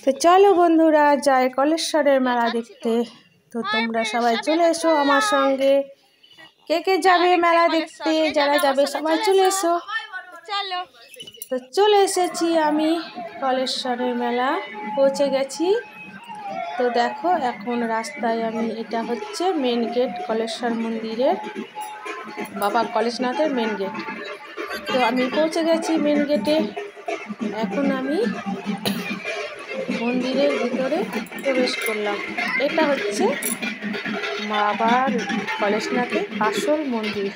তো চলো বন্ধুরা যাই কলেশ্বরের মেলা দেখতে। তো তোমরা সবাই চলে এসো আমার সঙ্গে। কে কে যাবে মেলা দেখতে? যারা যাবে সবাই চলে এসো। তো চলে এসেছি আমি কলেশ্বরের মেলা, পৌঁছে গেছি। তো দেখো এখন রাস্তায় আমি, এটা হচ্ছে মেন গেট, কলেশ্বর মন্দিরের, বাবা কলেশনাথের মেন গেট। তো আমি পৌঁছে গেছি মেন গেটে। এখন আমি মন্দিরের ভিতরে প্রবেশ করলাম। এটা হচ্ছে বাবা কলেশনাথের আসল মন্দির।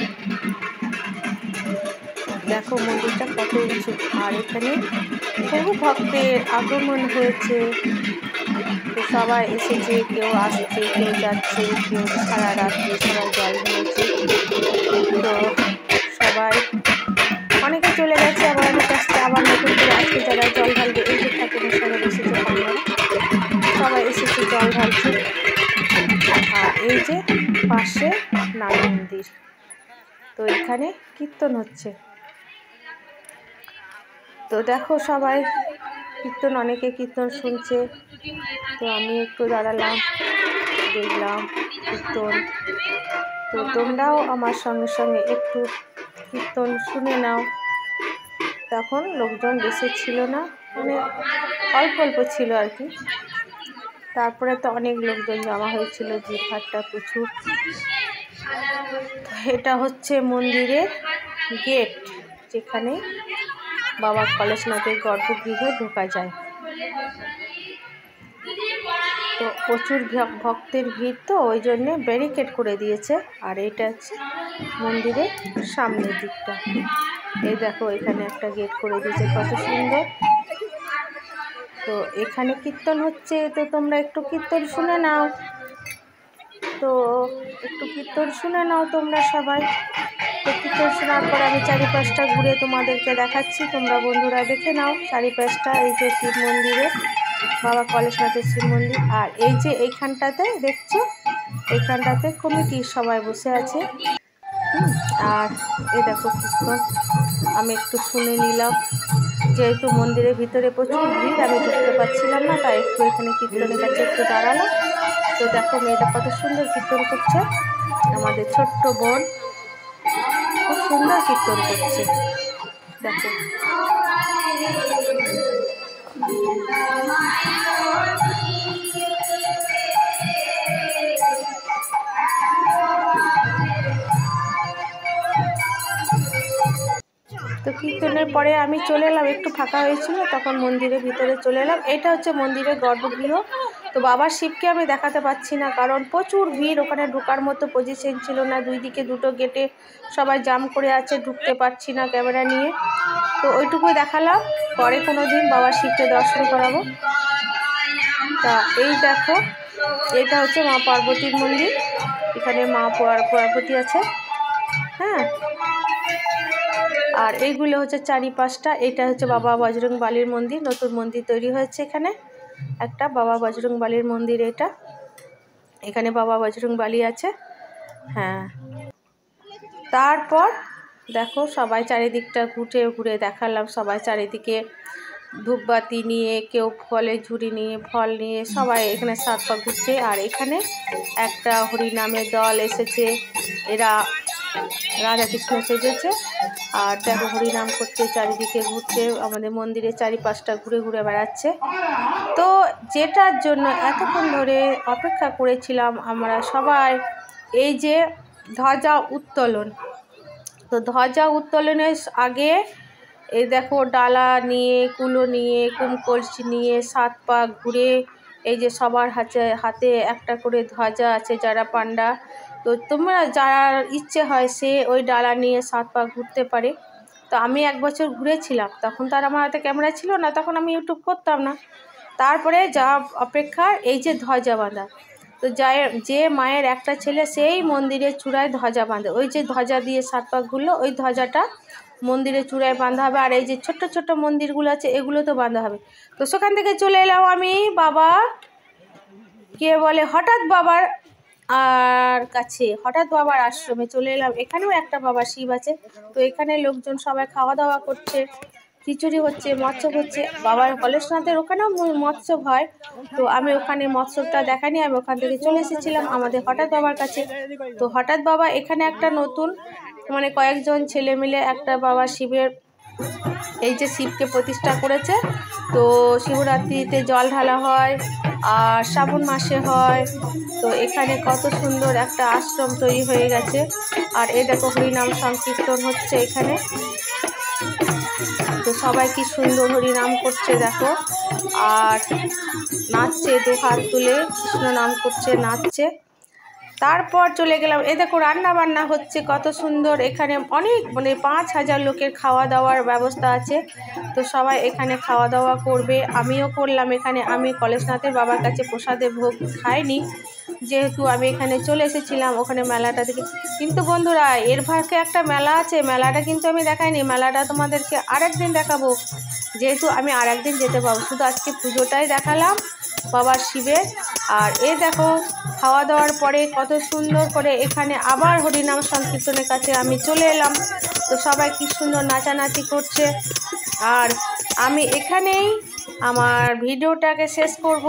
দেখো মন্দিরটা কত উঁচু, আর এখানে বহু ভক্তের আগমন হয়েছে। তো সবাই এসেছে, কেউ আসছে, কেউ যাচ্ছে, কেউ সারা রাত্রি সবাই জল ঢেলেছে। তো সবাই অনেকে চলে গেছে, আবার অনেকে আসছে, আবার নতুন করে আজকে যারা জল ঢালবে, এই যে ঠাকুরের সবাই এসেছে, সবাই এসেছে জল ঢালছে। আর এই যে পাশে নাগ মন্দির, তো এখানে কীর্তন হচ্ছে। তো দেখো সবাই কীর্তন, অনেকে কীর্তন শুনছে। তো আমি একটু দাঁড়ালাম, দেখলাম কীর্তন। তো তোমরাও আমার সঙ্গে সঙ্গে একটু কীর্তন শুনে নাও। তখন লোকজন বেশি ছিল না, মানে অল্প অল্প ছিল আর কি। তারপরে তো অনেক লোকজন জমা হয়েছিল, ভিড়ভাট্টা প্রচুর। এটা হচ্ছে মন্দিরের গেট, যেখানে বাবা কলেশনাথের গর্ভগৃহে ঢোকা যায়। তো প্রচুর ভক্তের ভিড়, তো ওই জন্যে ব্যারিকেড করে দিয়েছে। আর এটা হচ্ছে মন্দিরের সামনের দিকটা। এই দেখো এখানে একটা গেট করে দিয়েছে, কত সুন্দর। তো এখানে কীর্তন হচ্ছে, তো তোমরা একটু কীর্তন শুনে নাও। তো একটু কীর্তন শুনে নাও তোমরা সবাই। তো কীর্তন শোনার পর আমি চারিপাশটা ঘুরে তোমাদেরকে দেখাচ্ছি, তোমরা বন্ধুরা দেখে নাও চারিপাশটা। এই যে শিব মন্দিরে, বাবা কলেশনাথের শিব মন্দির। আর এই যে এইখানটাতে দেখছো, এইখানটাতে কমিটির সবাই বসে আছে। আর এই দেখো কীর্তন আমি একটু শুনে নিলাম, যেহেতু মন্দিরের ভিতরে প্রচুর ভিড়, আমি ঢুকতে পারছিলাম না, তাই একটু এখানে কীর্তনের কাছে একটু দাঁড়ালাম। তো দেখো মেয়েটা কত সুন্দর কীর্তন করছে, আমাদের ছোট্ট বোন খুব সুন্দর কীর্তন করছে। দেখো তো কীর্তনের পরে আমি চলে এলাম, একটু ফাঁকা হয়েছিল তখন মন্দিরের ভিতরে চলে এলাম। এটা হচ্ছে মন্দিরের গর্ভগৃহ। তো বাবা শিবকে আমি দেখাতে পাচ্ছি না, কারণ প্রচুর ভিড়, ওখানে ঢোকার মতো পজিশন ছিল না। দুই দিকে দুটো গেটে সবাই জাম করে আছে, ঢুকতে পারছি না ক্যামেরা নিয়ে। তো ওইটুকুই দেখালাম, পরে কোনো দিন বাবা শিবকে দর্শন করাবো। তা এই দেখো, এটা হচ্ছে মা পার্বতীর মন্দির। এখানে মা পার্বতী আছে, হ্যাঁ। আর এইগুলো হচ্ছে চারিপাশটা। এটা হচ্ছে বাবা বজরংবলীর মন্দির, নতুন মন্দির তৈরি হয়েছে এখানে একটা, বাবা বজরংবলীর মন্দির এটা। এখানে বাবা বজরংবলী আছে, হ্যাঁ। তারপর দেখো সবাই চারিদিকটা ঘুরে ঘুরে দেখালাম, সবাই চারিদিকে ধূপবাতি নিয়ে, কেউ ফলের ঝুড়ি নিয়ে, ফল নিয়ে সবাই এখানে সাত পা ঘুরছে। আর এখানে একটা হরিনামের দল এসেছে, এরা রাধাকৃষ্ণ সেজেছে। আর দেখো হরিনাম করছে, চারিদিকে ঘুরছে, আমাদের মন্দিরের চারিপাশটা ঘুরে ঘুরে বেড়াচ্ছে। তো যেটার জন্য এতক্ষণ ধরে অপেক্ষা করেছিলাম আমরা সবাই, এই যে ধ্বজা উত্তোলন। তো ধ্বজা উত্তোলনের আগে এই দেখো ডালা নিয়ে, কুলো নিয়ে, কুমকলসি নিয়ে সাত পা ঘুরে, এই যে সবার হাতে একটা করে ধ্বজা আছে, যারা পান্ডা। তো তোমরা যার ইচ্ছে হয় সে ওই ডালা নিয়ে সাত পা ঘুরতে পারে। তো আমি এক বছর ঘুরেছিলাম, তখন তার আমার হাতে ক্যামেরা ছিল না, তখন আমি ইউটিউব করতাম না। তারপরে যা অপেক্ষা, এই যে ধ্বজা বাঁধা। তো যে মায়ের একটা ছেলে সেই মন্দিরের চূড়ায় ধ্বজা বাঁধে, ওই যে ধ্বজা দিয়ে সাত পা ঘুরলো, ওই ধ্বজাটা মন্দিরের চূড়ায় বাঁধা হবে। আর এই যে ছোট্ট ছোট্ট মন্দিরগুলো আছে, এগুলো তো বাঁধা হবে। তো সেখান থেকে চলে এলাম আমি বাবা, কে বলে, হঠাৎ বাবার আর কাছে, হঠাৎ বাবার আশ্রমে চলে এলাম। এখানেও একটা বাবা শিব আছে। তো এখানে লোকজন সবাই খাওয়া দাওয়া করছে, খিচুড়ি হচ্ছে, মৎস্য হচ্ছে। বাবার কলেজনাথের ওখানেও মৎস্য হয়, তো আমি ওখানে মৎস্যটা দেখানি, আমি ওখান থেকে চলে এসেছিলাম আমাদের হঠাৎ বাবার কাছে। তো হঠাৎ বাবা এখানে একটা নতুন মানে কয়েকজন ছেলে মিলে একটা বাবা শিবের এই যে শিবকে প্রতিষ্ঠা করেছে। তো শিবরাত্রিতে জল ঢালা হয় আর শ্রাবণ মাসে হয়। তো এখানে কত সুন্দর একটা আশ্রম তৈরি হয়ে গেছে। আর এ দেখো হরিনাম সংকীর্তন হচ্ছে এখানে। তো সবাই কি সুন্দর হরিনাম করছে দেখো, আর নাচছে, দু হাত তুলে কৃষ্ণ নাম করছে, নাচছে। তারপর চলে গেলাম, এ দেখো রান্না বান্না হচ্ছে কত সুন্দর। এখানে অনেক মানে 5,000 লোকের খাওয়া দাওয়ার ব্যবস্থা আছে। তো সবাই এখানে খাওয়া দাওয়া করবে, আমিও করলাম এখানে। আমি কলেজনাথের বাবার কাছে প্রসাদে ভোগ খাইনি, যেহেতু আমি এখানে চলে এসেছিলাম ওখানে মেলাটা থেকে। কিন্তু বন্ধুরা এর ভাগে একটা মেলা আছে, মেলাটা কিন্তু আমি দেখাইনি, মেলাটা তোমাদেরকে আরেকদিন দেখাবো, যেহেতু আমি আরেকদিন যেতে পারবো। শুধু আজকে পুজোটাই দেখালাম বাবার শিবের। আর এ দেখো খাওয়া দাওয়ার পরে কত সুন্দর করে এখানে আবার হরিনাম সংকীর্তনের কাছে আমি চলে এলাম। তো সবাই কি সুন্দর নাচানাচি করছে। আর আমি এখানেই আমার ভিডিওটাকে শেষ করব।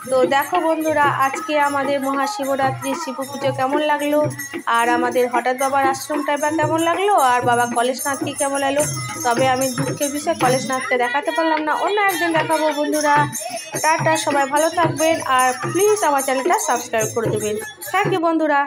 তো দেখো বন্ধুরা আজকে আমাদের মহাশিবরাত্রির শিব পুজো কেমন লাগলো, আর আমাদের হঠাৎ বাবার আশ্রমটা বা কেমন লাগলো, আর বাবা কলেজনাথকে কেমন লাগলো। তবে আমি দুঃখের বিষয়ে কলেজনাথকে দেখাতে পারলাম না, অন্য একদিন দেখাবো বন্ধুরা। টাটা, সবাই ভালো থাকবেন, আর প্লিজ আমার চ্যানেলটা সাবস্ক্রাইব করে দেবেন। থ্যাংক ইউ বন্ধুরা।